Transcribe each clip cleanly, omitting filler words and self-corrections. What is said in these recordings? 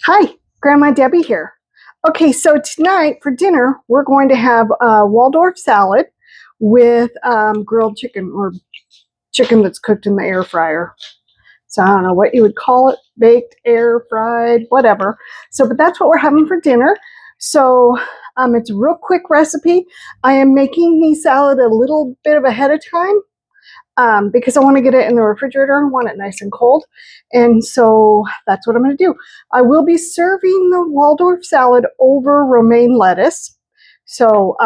Hi, Grandma Debbie here. Okay, so tonight for dinner, we're going to have a Waldorf salad with grilled chicken or chicken that's cooked in the air fryer. So I don't know what you would call it, baked, air fried, whatever. So, but that's what we're having for dinner. So it's a real quick recipe. I am making the salad a little bit of ahead of time because I want to get it in the refrigerator. I want it nice and cold. And so that's what I'm going to do. I will be serving the Waldorf salad over romaine lettuce. So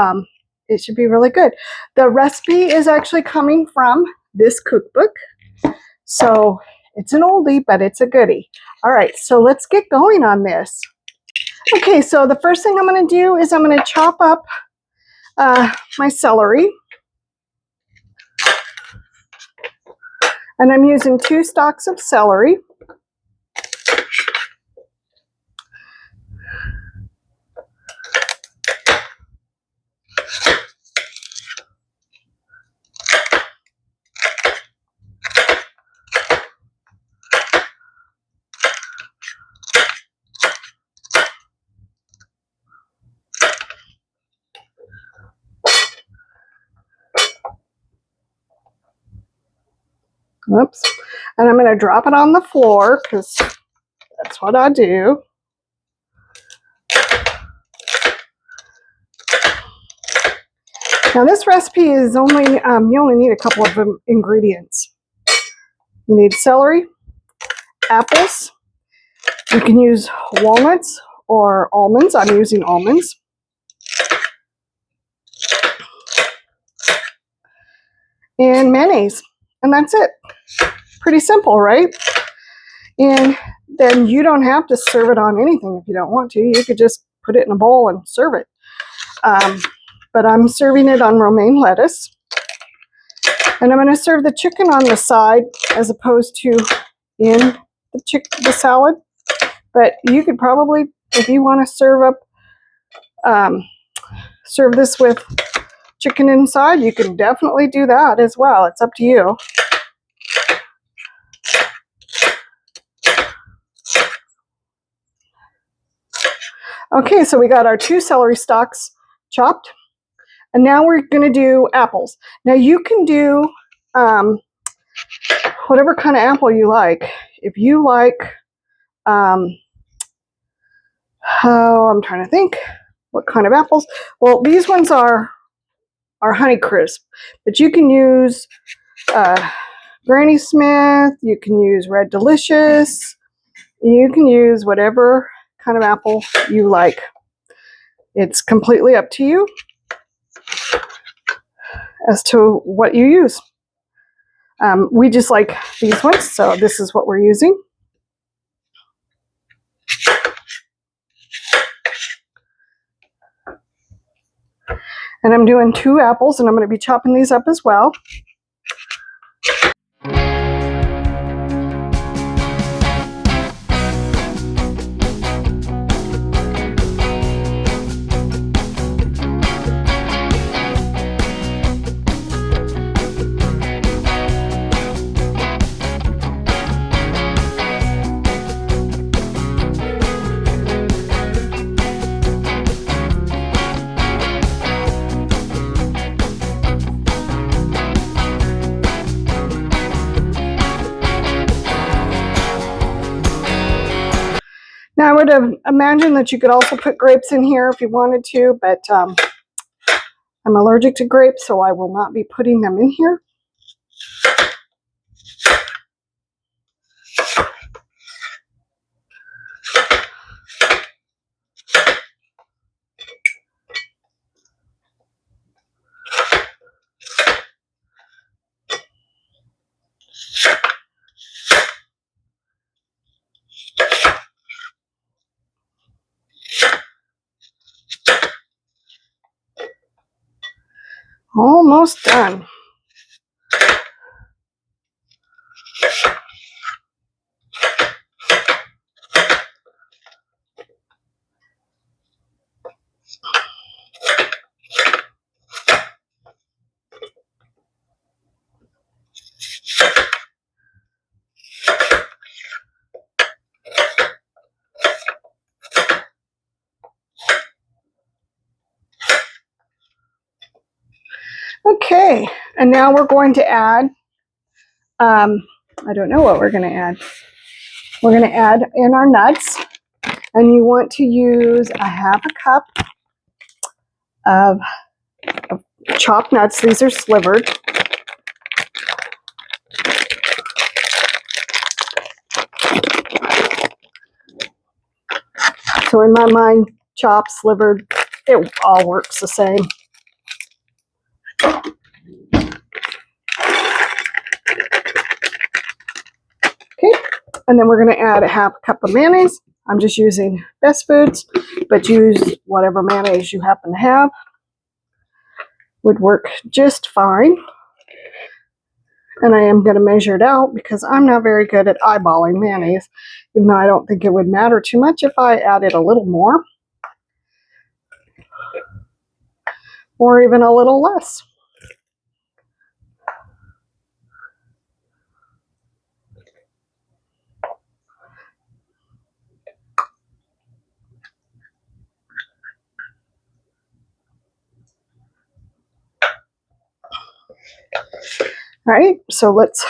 it should be really good. The recipe is actually coming from this cookbook. So it's an oldie, but it's a goodie. All right, so let's get going on this. Okay, so the first thing I'm going to do is I'm going to chop up my celery. And I'm using 2 stalks of celery. Oops. And I'm going to drop it on the floor because that's what I do. Now this recipe is only, you only need a couple of ingredients. You need celery, apples. You can use walnuts or almonds. I'm using almonds. And mayonnaise. And that's it. Pretty simple, right? And then you don't have to serve it on anything if you don't want to. You could just put it in a bowl and serve it. But I'm serving it on romaine lettuce. And I'm going to serve the chicken on the side as opposed to in the salad. But you could probably, if you want to serve this with chicken inside, you can definitely do that as well. It's up to you. Okay, so we got our 2 celery stalks chopped. And now we're going to do apples. Now you can do whatever kind of apple you like. If you like, I'm trying to think what kind of apples. Well, these ones are Honeycrisp, but you can use Granny Smith. You can use Red Delicious. You can use whatever kind of apple you like. It's completely up to you as to what you use. We just like these ones, so this is what we're using. And I'm doing 2 apples, and I'm going to be chopping these up as well. Now, I would have imagined that you could also put grapes in here if you wanted to, but I'm allergic to grapes, so I will not be putting them in here. Almost done. Okay, and now we're going to add, I don't know what we're going to add. We're going to add in our nuts, and you want to use a half a cup of chopped nuts. These are slivered. So in my mind, chopped, slivered, it all works the same. Okay, and then we're going to add a half a cup of mayonnaise. I'm just using Best Foods, but use whatever mayonnaise you happen to have. Would work just fine. And I am going to measure it out because I'm not very good at eyeballing mayonnaise, even though I don't think it would matter too much if I added a little more or even a little less. All right, so let's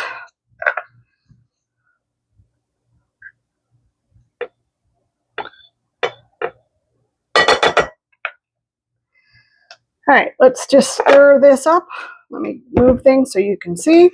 let's just stir this up. Let me move things so you can see.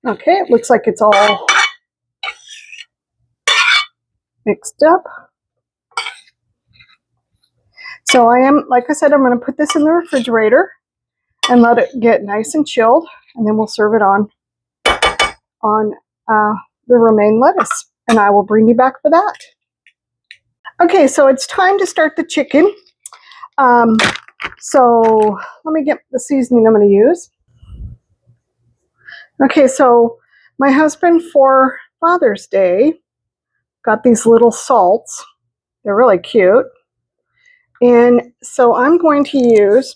Okay, it looks like it's all mixed up. So I am, like I said, I'm going to put this in the refrigerator and let it get nice and chilled, and then we'll serve it on the romaine lettuce, and I will bring you back for that. Okay, so it's time to start the chicken. So let me get the seasoning I'm going to use. Okay, so my husband for Father's Day got these little salts. They're really cute. And so I'm going to use,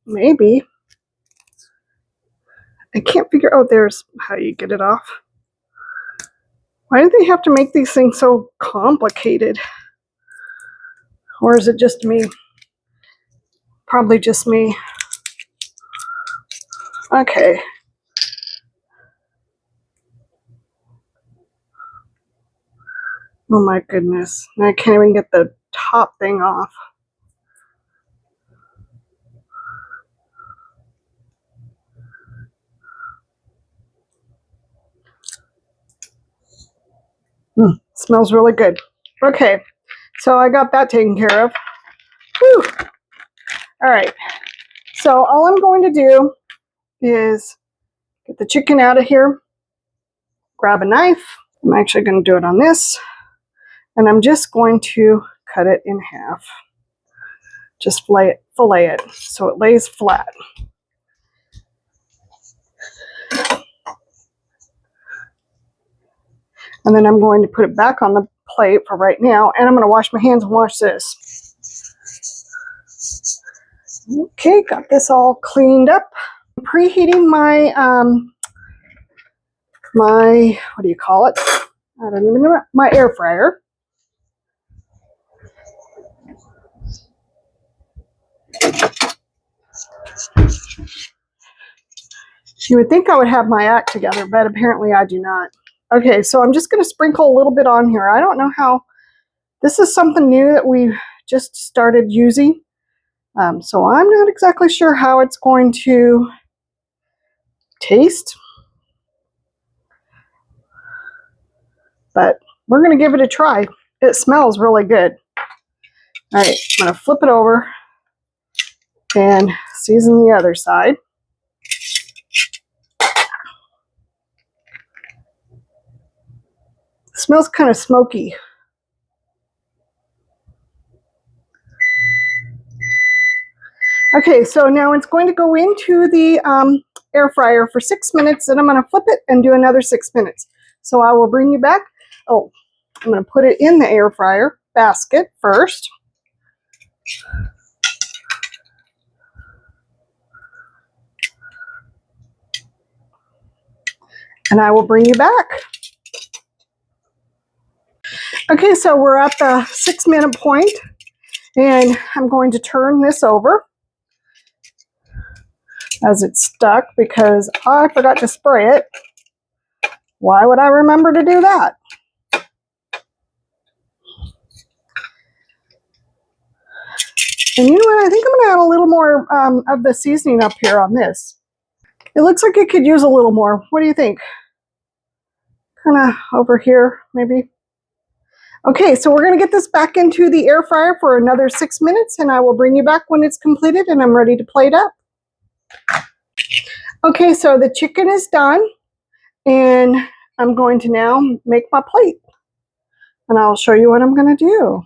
maybe, I can't figure, oh, there's how you get it off. Why do they have to make these things so complicated? Or is it just me? Probably just me. Okay. Oh my goodness. I can't even get the top thing off. Smells really good. Okay, so I got that taken care of. Whew. All right, so all I'm going to do is get the chicken out of here, grab a knife. I'm actually going to do it on this, and I'm just going to cut it in half. Just fillet it so it lays flat. And then I'm going to put it back on the plate for right now, and I'm going to wash my hands and wash this. Okay, got this all cleaned up. I'm preheating my what do you call it? I don't even know. My air fryer. You would think I would have my act together, but apparently I do not. Okay, so I'm just going to sprinkle a little bit on here. I don't know how. This is something new that we just started using. So I'm not exactly sure how it's going to taste. But we're going to give it a try. It smells really good. All right, I'm going to flip it over and season the other side. It smells kind of smoky. Okay, so now it's going to go into the air fryer for 6 minutes, and I'm going to flip it and do another 6 minutes. So I will bring you back. Oh, I'm going to put it in the air fryer basket first. And I will bring you back. Okay, so we're at the 6 minute point, and I'm going to turn this over as it's stuck because I forgot to spray it. Why would I remember to do that? And you know what? I think I'm going to add a little more of the seasoning up here on this. It looks like it could use a little more. What do you think? Kind of over here, maybe. Okay, so we're going to get this back into the air fryer for another 6 minutes, and I will bring you back when it's completed and I'm ready to plate up. Okay, so the chicken is done, and I'm going to now make my plate, and I'll show you what I'm going to do.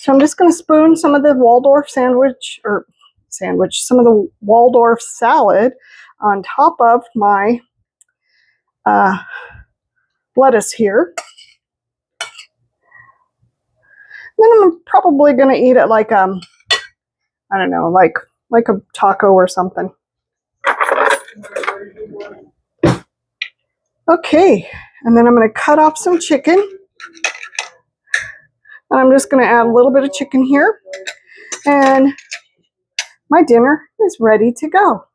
So I'm just going to spoon some of the Waldorf some of the Waldorf salad on top of my lettuce here. Then I'm probably going to eat it like I don't know, like a taco or something. Okay, and then I'm going to cut off some chicken. And I'm just going to add a little bit of chicken here. And my dinner is ready to go.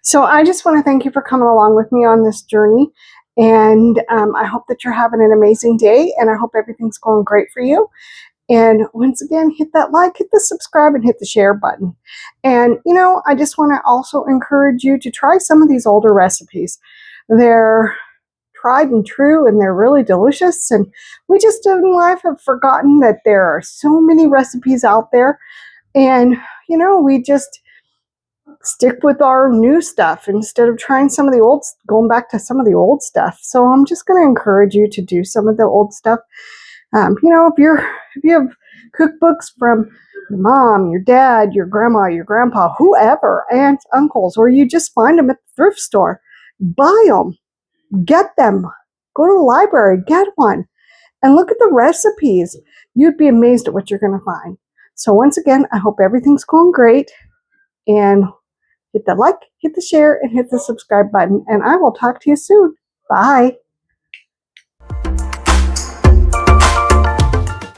So I just want to thank you for coming along with me on this journey. And I hope that you're having an amazing day, and I hope everything's going great for you. And once again, hit that like, hit the subscribe, and hit the share button. And, you know, I just want to also encourage you to try some of these older recipes. They're tried and true, and they're really delicious. And we just in life have forgotten that there are so many recipes out there. And, you know, we just stick with our new stuff instead of trying some of the old, going back to some of the old stuff. So I'm just going to encourage you to do some of the old stuff. You know, if you have cookbooks from your mom, your dad, your grandma, your grandpa, whoever, aunts, uncles, or you just find them at the thrift store, buy them, get them, go to the library, get one, and look at the recipes. You'd be amazed at what you're going to find. So once again, I hope everything's going great, and hit the like, hit the share, and hit the subscribe button, and I will talk to you soon. Bye.